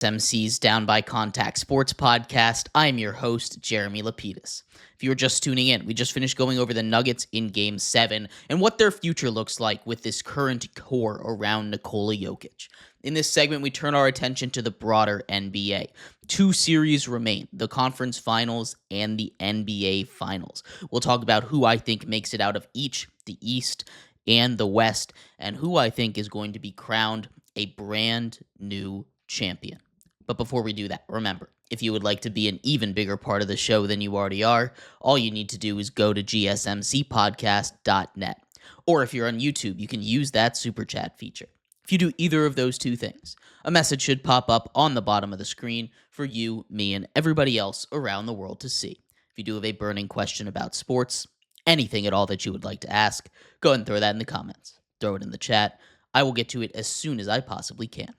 GSMC's Down by Contact Sports Podcast. I'm your host, Jeremy Lapidus. If you were just tuning in, we just finished going over the Nuggets in Game 7 and what their future looks like with this current core around Nikola Jokic. In this segment, we turn our attention to the broader NBA. Two series remain, the Conference Finals and the NBA Finals. We'll talk about who I think makes it out of each, the East and the West, and who I think is going to be crowned a brand new champion. But before we do that, remember, if you would like to be an even bigger part of the show than you already are, all you need to do is go to gsmcpodcast.net. Or if you're on YouTube, you can use that super chat feature. If you do either of those two things, a message should pop up on the bottom of the screen for you, me, and everybody else around the world to see. If you do have a burning question about sports, anything at all that you would like to ask, go ahead and throw that in the comments. Throw it in the chat. I will get to it as soon as I possibly can.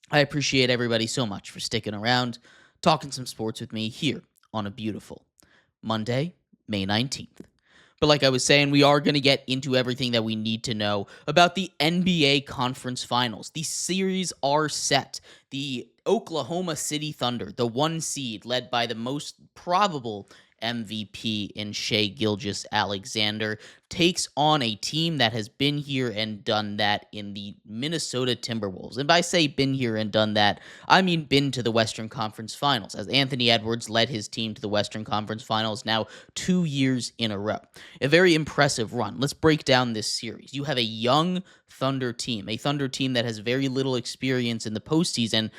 I appreciate everybody so much for sticking around, talking some sports with me here on a beautiful Monday, May 19th. But like I was saying, we are going to get into everything that we need to know about the NBA Conference Finals. The series are set. The Oklahoma City Thunder, the 1 seed, led by the most probable MVP in Shai Gilgeous-Alexander, takes on a team that has been here and done that in the Minnesota Timberwolves. And by say been here and done that, I mean been to the Western Conference Finals, as Anthony Edwards led his team to the Western Conference Finals now 2 years in a row. A very impressive run. Let's break down this series. You have a young Thunder team, a Thunder team that has very little experience in the postseason,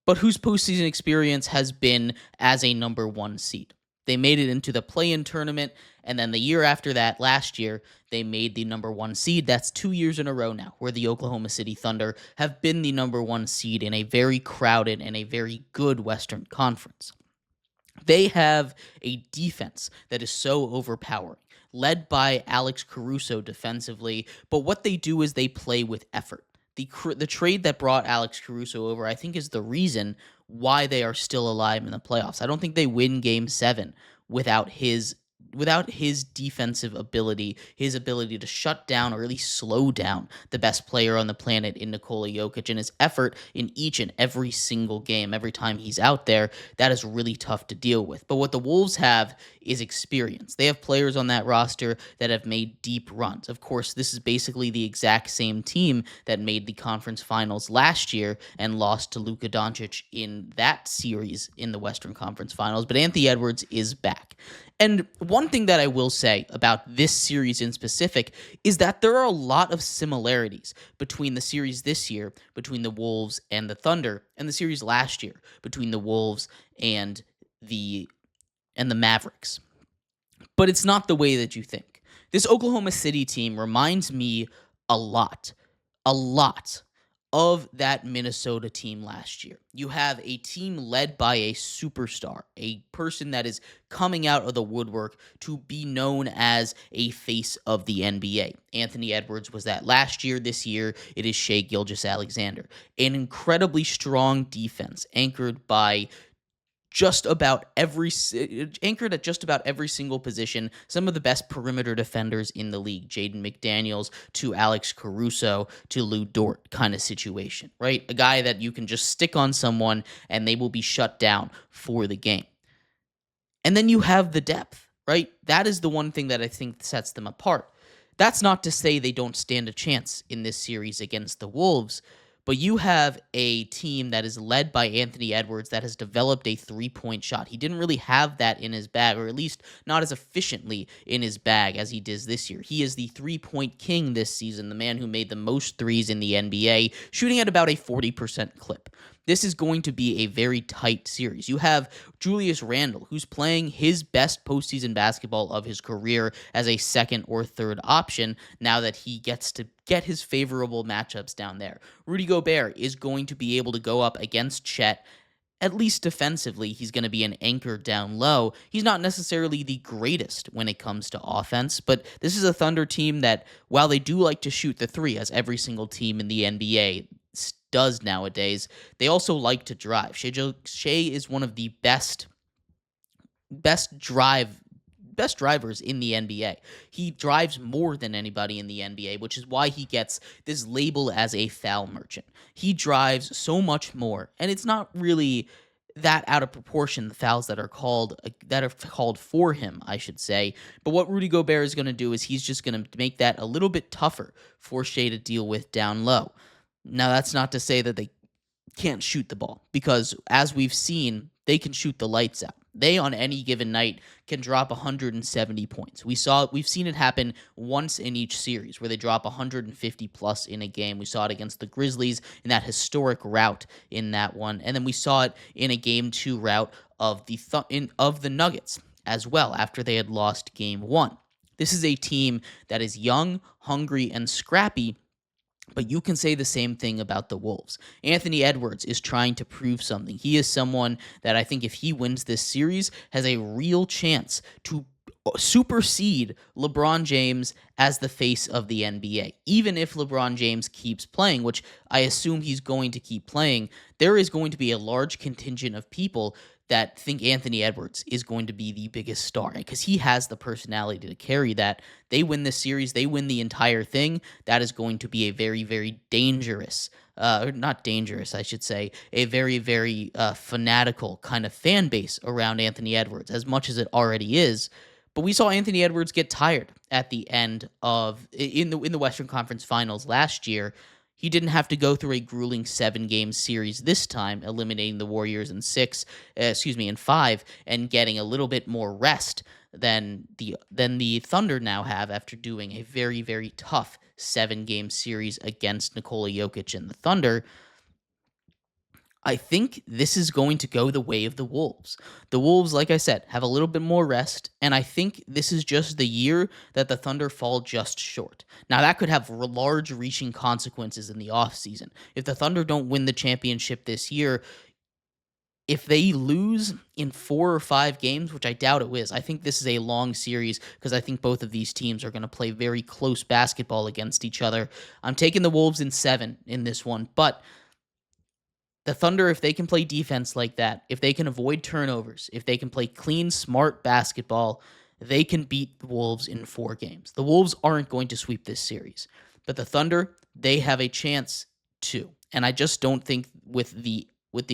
but whose postseason experience has been as a number 1 seed. They made it into the play-in tournament, and then the year after that, last year, they made the number 1 seed. That's 2 years in a row now, where the Oklahoma City Thunder have been the number 1 seed in a very crowded and a very good Western Conference. They have a defense that is so overpowering, led by Alex Caruso defensively, but what they do is they play with effort. The trade that brought Alex Caruso over, I think, is the reason why they are still alive in the playoffs. I don't think they win Game 7 without his defensive ability, his ability to shut down or at least slow down the best player on the planet in Nikola Jokic, and his effort in each and every single game, every time he's out there. That is really tough to deal with. But what the Wolves have is experience. They have players on that roster that have made deep runs. Of course, this is basically the exact same team that made the conference finals last year and lost to Luka Doncic in that series in the Western Conference Finals. But Anthony Edwards is back. And one thing that I will say about this series in specific is that there are a lot of similarities between the series this year, between the Wolves and the Thunder, and the series last year between the Wolves and the Mavericks. But it's not the way that you think. This Oklahoma City team reminds me a lot of that Minnesota team last year. You have a team led by a superstar, a person that is coming out of the woodwork to be known as a face of the NBA. Anthony Edwards was that last year. This year, it is Shai Gilgeous-Alexander. An incredibly strong defense anchored at just about every single position. Some of the best perimeter defenders in the league, Jaden McDaniels to Alex Caruso to Lou Dort kind of situation, right? A guy that you can just stick on someone and they will be shut down for the game. And then you have the depth, right? That is the one thing that I think sets them apart. That's not to say they don't stand a chance in this series against the Wolves, but you have a team that is led by Anthony Edwards that has developed a three-point shot. He didn't really have that in his bag, or at least not as efficiently in his bag as he does this year. He is the three-point king this season, the man who made the most threes in the NBA, shooting at about a 40% clip. This is going to be a very tight series. You have Julius Randle, who's playing his best postseason basketball of his career as a second or third option now that he gets to get his favorable matchups down there. Rudy Gobert is going to be able to go up against Chet. At least defensively, he's going to be an anchor down low. He's not necessarily the greatest when it comes to offense, but this is a Thunder team that, while they do like to shoot the three, as every single team in the NBA does nowadays, they also like to drive. Shai is one of the best best drivers in the NBA. He drives more than anybody in the NBA, which is why he gets this label as a foul merchant. He drives so much more, and it's not really that out of proportion, the fouls that are called for him, I should say. But what Rudy Gobert is going to do is he's just going to make that a little bit tougher for Shea to deal with down low. Now, that's not to say that they can't shoot the ball, because as we've seen, they can shoot the lights out. They, on any given night, can drop 170 points. We've seen it happen once in each series where they drop 150 plus in a game. We saw it against the Grizzlies in that historic rout in that one, and then we saw it in a game 2 rout of the Nuggets as well after they had lost game 1. This is a team that is young, hungry, and scrappy. But you can say the same thing about the Wolves. Anthony Edwards is trying to prove something. He is someone that I think if he wins this series has a real chance to supersede LeBron James as the face of the NBA. Even if LeBron James keeps playing, which I assume he's going to keep playing, there is going to be a large contingent of people that think Anthony Edwards is going to be the biggest star because he has the personality to carry that. They win this series, they win the entire thing. That is going to be a very, very dangerous, not dangerous, I should say, a very, very fanatical kind of fan base around Anthony Edwards, as much as it already is. But we saw Anthony Edwards get tired at the end of in the Western Conference Finals last year. He didn't have to go through a grueling 7-game series this time, eliminating the Warriors in 5, and getting a little bit more rest than the Thunder now have after doing a very, very tough 7-game series against Nikola Jokic and the Thunder. I think this is going to go the way of the Wolves. The Wolves, like I said, have a little bit more rest, and I think this is just the year that the Thunder fall just short. Now, that could have large reaching consequences in the offseason. If the Thunder don't win the championship this year, if they lose in 4 or 5 games, which I doubt it is, I think this is a long series because I think both of these teams are going to play very close basketball against each other. I'm taking the Wolves in 7 in this one, but the Thunder, if they can play defense like that, if they can avoid turnovers, if they can play clean, smart basketball, they can beat the Wolves in 4 games. The Wolves aren't going to sweep this series, but the Thunder, they have a chance to. And I just don't think with the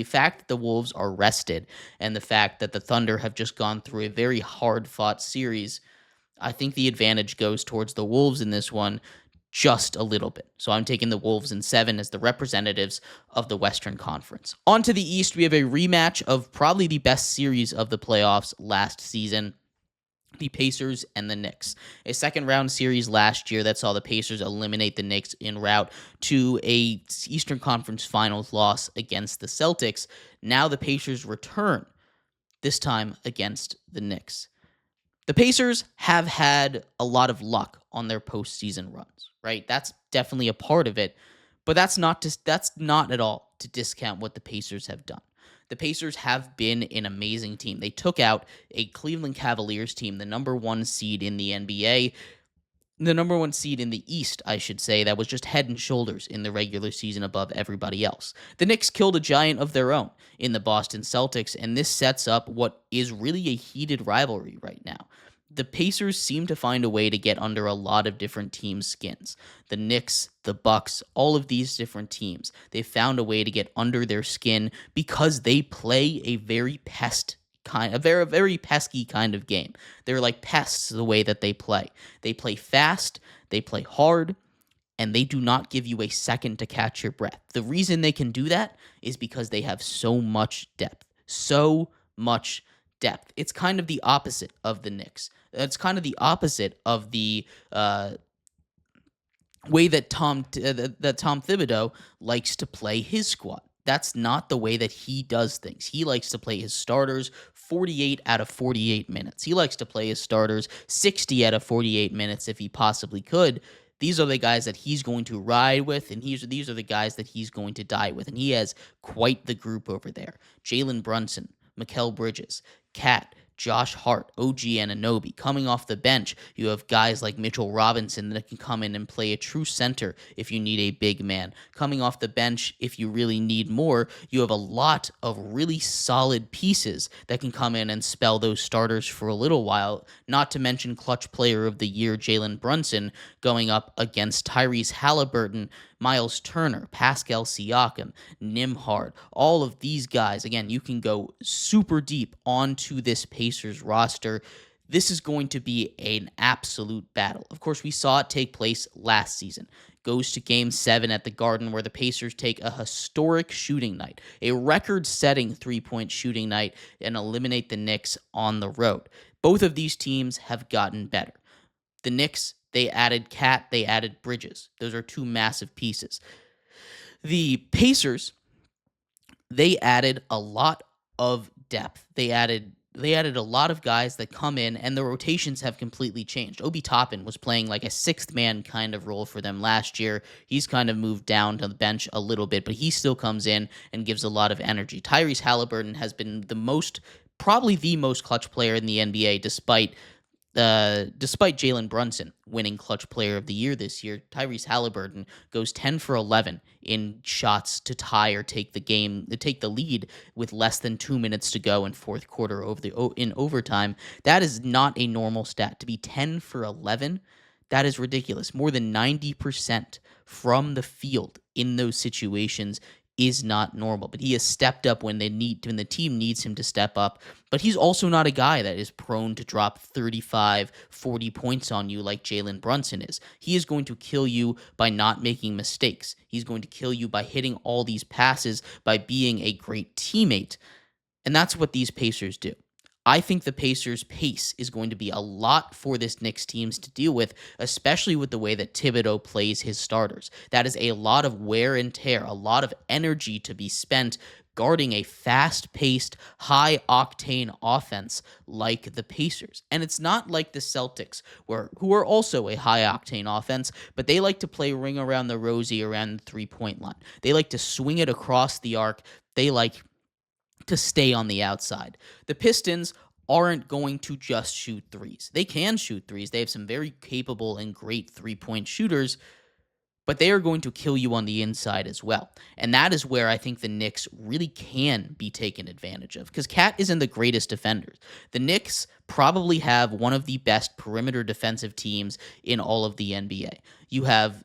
fact that the Wolves are rested and the fact that the Thunder have just gone through a very hard-fought series, I think the advantage goes towards the Wolves in this one just a little bit. So I'm taking the Wolves in 7 as the representatives of the Western Conference. On to the East, we have a rematch of probably the best series of the playoffs last season, the Pacers and the Knicks. A second-round series last year that saw the Pacers eliminate the Knicks en route to a Eastern Conference Finals loss against the Celtics. Now the Pacers return, this time against the Knicks. The Pacers have had a lot of luck on their postseason runs, right? That's definitely a part of it, but that's not at all to discount what the Pacers have done. The Pacers have been an amazing team. They took out a Cleveland Cavaliers team, the number 1 seed in the NBA, the number 1 seed in the East, I should say, that was just head and shoulders in the regular season above everybody else. The Knicks killed a giant of their own in the Boston Celtics, and this sets up what is really a heated rivalry right now. The Pacers seem to find a way to get under a lot of different teams' skins. The Knicks, the Bucks, all of these different teams, they found a way to get under their skin because they play a very very pesky kind of game. They're like pests the way that they play. They play fast, they play hard, and they do not give you a second to catch your breath. The reason they can do that is because they have so much depth. So much depth. It's kind of the opposite of the Knicks. It's kind of the opposite of the way that Tom Thibodeau likes to play his squad. That's not the way that he does things. He likes to play his starters 48 out of 48 minutes. He likes to play his starters 60 out of 48 minutes if he possibly could. These are the guys that he's going to ride with, and these are the guys that he's going to die with. And he has quite the group over there. Jalen Brunson, Mikal Bridges, Cat, Josh Hart, OG Anunoby. Coming off the bench, you have guys like Mitchell Robinson that can come in and play a true center if you need a big man. Coming off the bench, if you really need more, you have a lot of really solid pieces that can come in and spell those starters for a little while, not to mention clutch player of the year Jalen Brunson going up against Tyrese Halliburton, Miles Turner, Pascal Siakam, Nimhard, all of these guys. Again, you can go super deep onto this Pacers roster. This is going to be an absolute battle. Of course, we saw it take place last season. Goes to Game 7 at the Garden, where the Pacers take a historic shooting night, a record-setting three-point shooting night, and eliminate the Knicks on the road. Both of these teams have gotten better. The Knicks, they added Cat, they added Bridges. Those are two massive pieces. The Pacers, they added a lot of depth. They added a lot of guys that come in, and the rotations have completely changed. Obi Toppin was playing like a sixth man kind of role for them last year. He's kind of moved down to the bench a little bit, but he still comes in and gives a lot of energy. Tyrese Halliburton has been probably the most clutch player in the NBA, despite Jalen Brunson winning Clutch Player of the Year this year. Tyrese Halliburton goes 10 for 11 in shots to tie or take the lead with less than 2 minutes to go in fourth quarter in overtime. That is not a normal stat. To be 10 for 11, that is ridiculous. More than 90% from the field in those situations is not normal, but he has stepped up when the team needs him to step up. But he's also not a guy that is prone to drop 35, 40 points on you like Jalen Brunson is. He is going to kill you by not making mistakes. He's going to kill you by hitting all these passes, by being a great teammate. And that's what these Pacers do. I think the Pacers' pace is going to be a lot for this Knicks teams to deal with, especially with the way that Thibodeau plays his starters. That is a lot of wear and tear, a lot of energy to be spent guarding a fast-paced, high-octane offense like the Pacers. And it's not like the Celtics, who are also a high-octane offense, but they like to play ring around the rosy around the three-point line. They like to swing it across the arc. They like to stay on the outside. The Pistons aren't going to just shoot threes. They can shoot threes. They have some very capable and great three-point shooters, but they are going to kill you on the inside as well. And that is where I think the Knicks really can be taken advantage of, because Cat isn't the greatest defender. The Knicks probably have one of the best perimeter defensive teams in all of the NBA. You have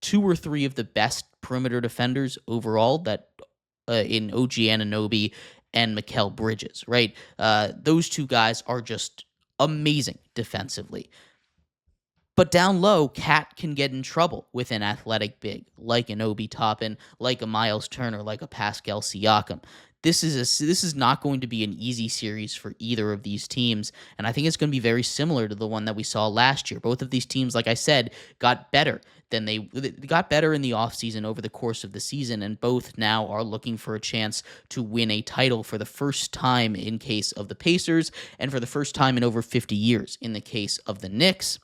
two or three of the best perimeter defenders overall that in OG Anunoby and Mikal Bridges, right? Those two guys are just amazing defensively. But down low, Cat can get in trouble with an athletic big, like an Obi Toppin, like a Miles Turner, like a Pascal Siakam. This is not going to be an easy series for either of these teams, and I think it's going to be very similar to the one that we saw last year. Both of these teams, like I said, got better in the offseason over the course of the season, and both now are looking for a chance to win a title for the first time in case of the Pacers, and for the first time in over 50 years in the case of the Knicks.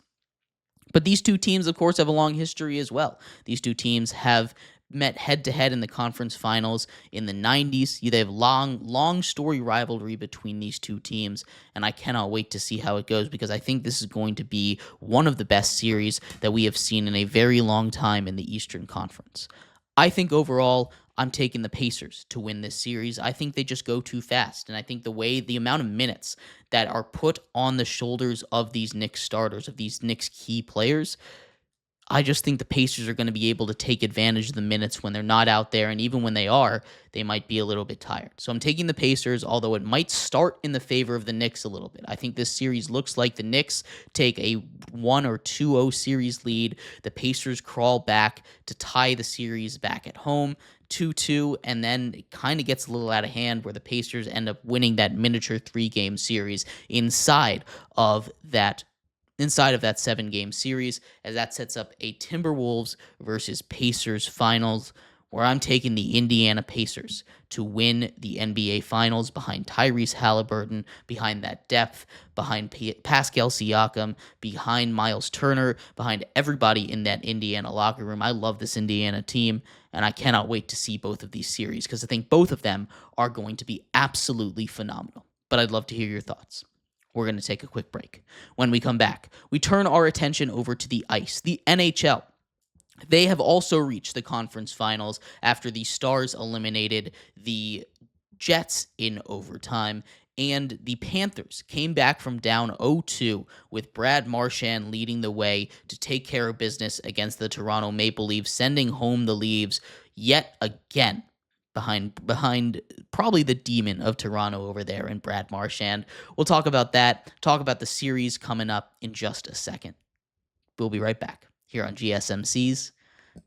But these two teams, of course, have a long history as well. These two teams have met head-to-head in the conference finals in the 90s. They have long story rivalry between these two teams, and I cannot wait to see how it goes, because I think this is going to be one of the best series that we have seen in a very long time in the Eastern Conference. I think overall, I'm taking the Pacers to win this series. I think they just go too fast, and I think the amount of minutes that are put on the shoulders of these Knicks starters, of these Knicks key players, I just think the Pacers are going to be able to take advantage of the minutes when they're not out there, and even when they are, they might be a little bit tired. So I'm taking the Pacers, although it might start in the favor of the Knicks a little bit. I think this series looks like the Knicks take a 1 or 2-0 series lead. The Pacers crawl back to tie the series back at home, 2-2, and then it kind of gets a little out of hand where the Pacers end up winning that miniature 3-game series inside of that 7-game series, as that sets up a Timberwolves versus Pacers finals, where I'm taking the Indiana Pacers to win the NBA Finals behind Tyrese Halliburton, behind that depth, behind Pascal Siakam, behind Miles Turner, behind everybody in that Indiana locker room. I love this Indiana team, and I cannot wait to see both of these series, because I think both of them are going to be absolutely phenomenal. but I'd love to hear your thoughts. We're going to take a quick break. When we come back, we turn our attention over to the ice, the NHL. They have also reached the conference finals after the Stars eliminated the Jets in overtime, and the Panthers came back from down 0-2 with Brad Marchand leading the way to take care of business against the Toronto Maple Leafs, sending home the Leafs yet again behind probably the demon of Toronto over there in Brad Marchand. We'll talk about that, talk about the series coming up in just a second. We'll be right back here on GSMC's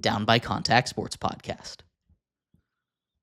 Down by Contact Sports Podcast.